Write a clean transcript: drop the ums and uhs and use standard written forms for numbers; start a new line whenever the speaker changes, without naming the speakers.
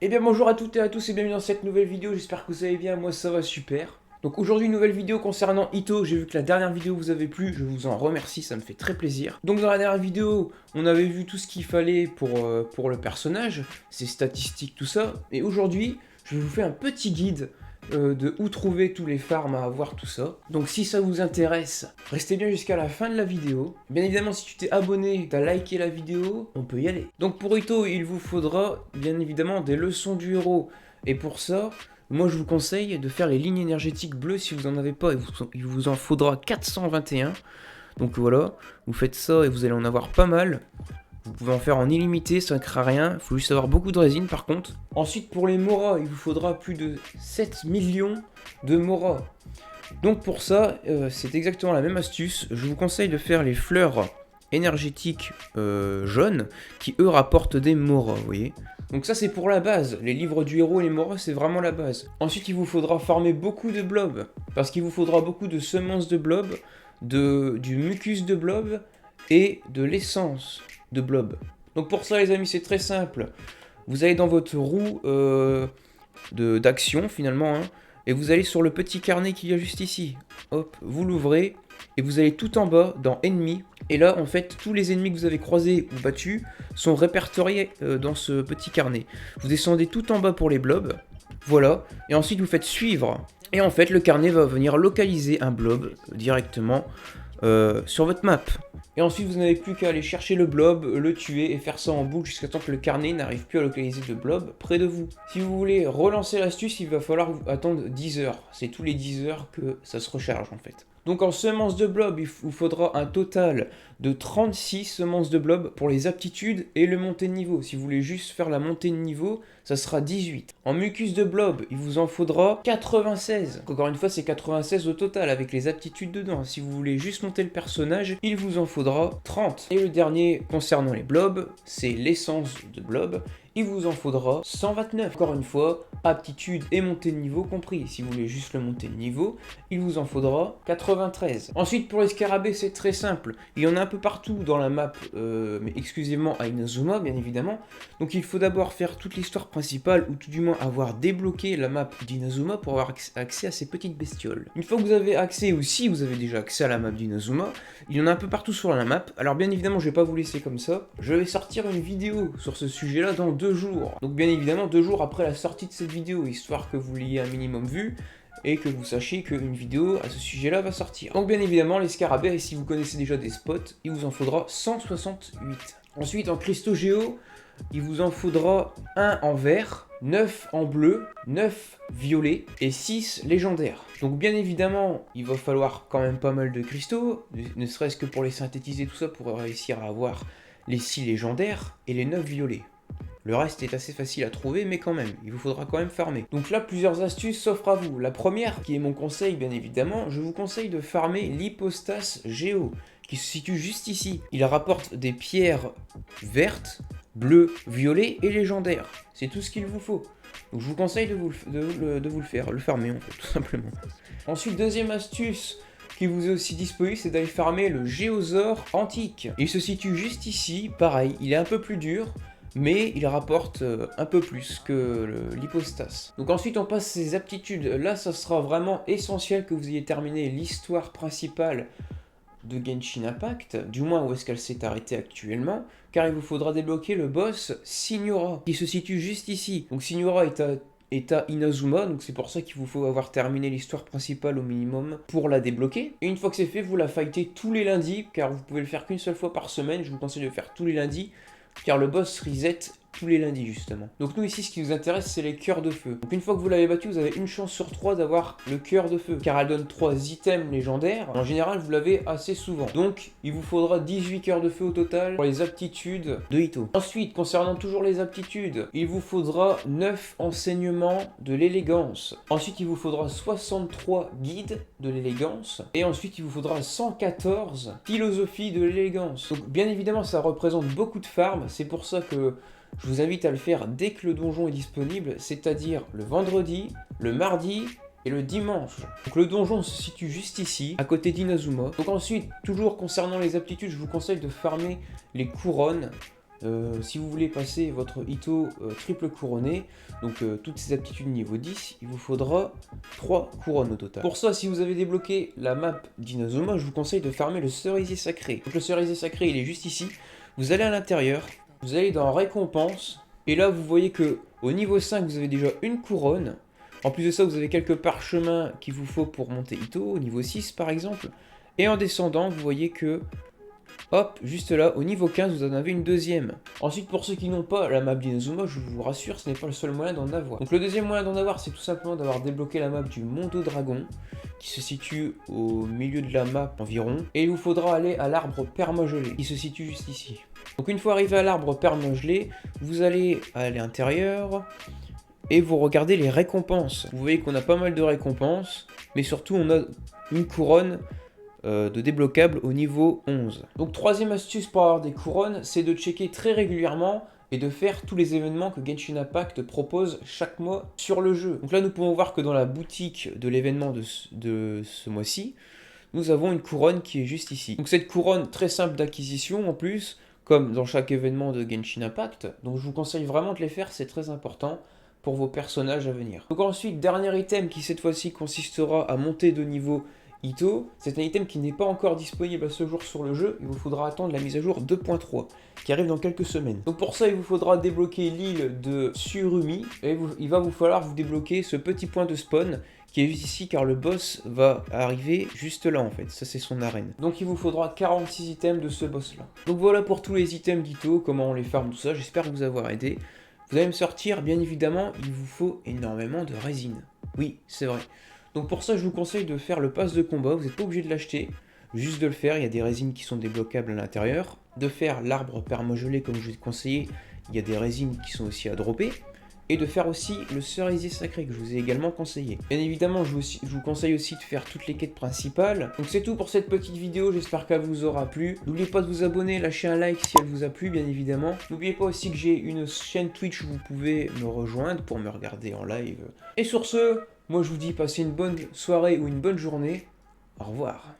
Eh bien bonjour à toutes et à tous et bienvenue dans cette nouvelle vidéo, j'espère que vous allez bien, moi ça va super. Donc aujourd'hui une nouvelle vidéo concernant Itto, j'ai vu que la dernière vidéo vous avait plu, je vous en remercie, ça me fait très plaisir. Donc dans la dernière vidéo, on avait vu tout ce qu'il fallait pour le personnage, ses statistiques, tout ça. Et aujourd'hui, je vais vous faire un petit guide de où trouver tous les farms à avoir, tout ça. Donc si ça vous intéresse, restez bien jusqu'à la fin de la vidéo. Bien évidemment, si tu t'es abonné, t'as liké la vidéo, on peut y aller. Donc pour Itto, il vous faudra bien évidemment des leçons du héros. Et pour ça, moi je vous conseille de faire les lignes énergétiques bleues si vous en avez pas. Il vous en faudra 421. Donc voilà, vous faites ça et vous allez en avoir pas mal. Vous pouvez en faire en illimité, ça ne craint rien. Il faut juste avoir beaucoup de résine par contre. Ensuite, pour les moras, il vous faudra plus de 7 millions de moras. Donc pour ça, c'est exactement la même astuce. Je vous conseille de faire les fleurs énergétiques jaunes qui eux rapportent des moras, vous voyez. Donc ça c'est pour la base. Les livres du héros et les moras c'est vraiment la base. Ensuite, il vous faudra farmer beaucoup de blobs. Parce qu'il vous faudra beaucoup de semences de blobs, du mucus de blob et de l'essence de blob. Donc pour ça les amis c'est très simple. Vous allez dans votre roue d'action finalement hein, et vous allez sur le petit carnet qu'il y a juste ici. Hop, vous l'ouvrez et vous allez tout en bas dans ennemis. Et là en fait tous les ennemis que vous avez croisés ou battus sont répertoriés dans ce petit carnet. Vous descendez tout en bas pour les blobs. Voilà, et ensuite vous faites suivre. Et en fait le carnet va venir localiser un blob directement sur votre map. Et ensuite, vous n'avez plus qu'à aller chercher le blob, le tuer et faire ça en boucle jusqu'à temps que le carnet n'arrive plus à localiser de blob près de vous. Si vous voulez relancer l'astuce, il va falloir attendre 10 heures. C'est tous les 10 heures que ça se recharge en fait. Donc en semences de blob, il vous faudra un total de 36 semences de blob pour les aptitudes et le montée de niveau. Si vous voulez juste faire la montée de niveau, ça sera 18. En mucus de blob, il vous en faudra 96. Encore une fois, c'est 96 au total avec les aptitudes dedans. Si vous voulez juste monter le personnage, il vous en faudra 30. Et le dernier concernant les blobs, c'est l'essence de blob. Il vous en faudra 129. Encore une fois, aptitude et montée de niveau compris. Si vous voulez juste le monter de niveau, il vous en faudra 93. Ensuite, pour les scarabées, c'est très simple. Il y en a un peu partout dans la map, mais exclusivement à Inazuma, bien évidemment. Donc il faut d'abord faire toute l'histoire principale, ou tout du moins avoir débloqué la map d'Inazuma pour avoir accès à ces petites bestioles. Une fois que vous avez accès, ou si vous avez déjà accès à la map d'Inazuma, il y en a un peu partout sur la map. Alors bien évidemment, je vais pas vous laisser comme ça. Je vais sortir une vidéo sur ce sujet-là dans 2 jours. Donc bien évidemment 2 jours après la sortie de cette vidéo, histoire que vous l'ayez un minimum vu et que vous sachiez qu'une vidéo à ce sujet-là va sortir. Donc bien évidemment les scarabées, et si vous connaissez déjà des spots, il vous en faudra 168. Ensuite en cristaux géo, il vous en faudra 1 en vert, 9 en bleu, 9 violet et 6 légendaires. Donc bien évidemment, il va falloir quand même pas mal de cristaux, ne serait-ce que pour les synthétiser tout ça, pour réussir à avoir les 6 légendaires et les 9 violets. Le reste est assez facile à trouver, mais quand même, il vous faudra quand même farmer. Donc là, plusieurs astuces s'offrent à vous. La première, qui est mon conseil bien évidemment, je vous conseille de farmer l'hypostas géo, qui se situe juste ici. Il rapporte des pierres vertes, bleues, violettes et légendaires. C'est tout ce qu'il vous faut. Donc je vous conseille de vous le faire, le farmer en fait, tout simplement. Ensuite, deuxième astuce qui vous est aussi disponible, c'est d'aller farmer le géosaure antique. Il se situe juste ici, pareil, il est un peu plus dur, mais il rapporte un peu plus que l'hypostas. Donc ensuite on passe ses aptitudes. Là ça sera vraiment essentiel que vous ayez terminé l'histoire principale de Genshin Impact, du moins où est-ce qu'elle s'est arrêtée actuellement, car il vous faudra débloquer le boss Signora, qui se situe juste ici. Donc Signora est à Inazuma, donc c'est pour ça qu'il vous faut avoir terminé l'histoire principale au minimum pour la débloquer. Et une fois que c'est fait, vous la fightez tous les lundis, car vous pouvez le faire qu'une seule fois par semaine, je vous conseille de le faire tous les lundis, car le boss reset tous les lundis justement. Donc nous ici ce qui nous intéresse c'est les cœurs de feu. Donc une fois que vous l'avez battu, vous avez une chance sur 3 d'avoir le cœur de feu, car elle donne 3 items légendaires. En général vous l'avez assez souvent. Donc il vous faudra 18 cœurs de feu au total pour les aptitudes de Itto. Ensuite, concernant toujours les aptitudes, il vous faudra 9 enseignements de l'élégance. Ensuite il vous faudra 63 guides de l'élégance. Et ensuite il vous faudra 114 philosophies de l'élégance. Donc bien évidemment ça représente beaucoup de farm, c'est pour ça que je vous invite à le faire dès que le donjon est disponible, c'est-à-dire le vendredi, le mardi et le dimanche. Donc le donjon se situe juste ici, à côté d'Inazuma. Donc ensuite, toujours concernant les aptitudes, je vous conseille de farmer les couronnes si vous voulez passer votre Itto triple couronné, donc toutes ces aptitudes niveau 10, il vous faudra 3 couronnes au total. Pour ça, si vous avez débloqué la map d'Inazuma, je vous conseille de farmer le cerisier sacré. Donc le cerisier sacré, il est juste ici. Vous allez à l'intérieur, vous allez dans récompense, et là vous voyez que au niveau 5, vous avez déjà une couronne. En plus de ça, vous avez quelques parchemins qu'il vous faut pour monter Itto, au niveau 6 par exemple. Et en descendant, vous voyez que, hop, juste là, au niveau 15, vous en avez une deuxième. Ensuite, pour ceux qui n'ont pas la map d'Inazuma, je vous rassure, ce n'est pas le seul moyen d'en avoir. Donc le deuxième moyen d'en avoir, c'est tout simplement d'avoir débloqué la map du Mondo Dragon, qui se situe au milieu de la map environ. Et il vous faudra aller à l'arbre permagelé, qui se situe juste ici. Donc une fois arrivé à l'arbre permagelé, vous allez à l'intérieur et vous regardez les récompenses. Vous voyez qu'on a pas mal de récompenses, mais surtout on a une couronne de débloquable au niveau 11. Donc troisième astuce pour avoir des couronnes, c'est de checker très régulièrement et de faire tous les événements que Genshin Impact propose chaque mois sur le jeu. Donc là nous pouvons voir que dans la boutique de l'événement de ce mois-ci, nous avons une couronne qui est juste ici. Donc cette couronne très simple d'acquisition en plus, comme dans chaque événement de Genshin Impact, donc je vous conseille vraiment de les faire, c'est très important pour vos personnages à venir. Donc ensuite, dernier item qui cette fois-ci consistera à monter de niveau Itto, c'est un item qui n'est pas encore disponible à ce jour sur le jeu, il vous faudra attendre la mise à jour 2.3 qui arrive dans quelques semaines. Donc pour ça, il vous faudra débloquer l'île de Tsurumi et il va vous falloir vous débloquer ce petit point de spawn qui est juste ici car le boss va arriver juste là en fait, ça c'est son arène. Donc il vous faudra 46 items de ce boss là. Donc voilà pour tous les items d'Itto, comment on les farm, tout ça, j'espère vous avoir aidé. Vous allez me sortir, bien évidemment, il vous faut énormément de résine. Oui, c'est vrai. Donc pour ça, je vous conseille de faire le pass de combat, vous n'êtes pas obligé de l'acheter, juste de le faire, il y a des résines qui sont débloquables à l'intérieur. De faire l'arbre permagelé comme je vous ai conseillé, il y a des résines qui sont aussi à dropper. Et de faire aussi le cerisier sacré que je vous ai également conseillé. Bien évidemment, je vous conseille aussi de faire toutes les quêtes principales. Donc c'est tout pour cette petite vidéo, j'espère qu'elle vous aura plu. N'oubliez pas de vous abonner, lâcher un like si elle vous a plu, bien évidemment. N'oubliez pas aussi que j'ai une chaîne Twitch où vous pouvez me rejoindre pour me regarder en live. Et sur ce, moi je vous dis passez une bonne soirée ou une bonne journée. Au revoir.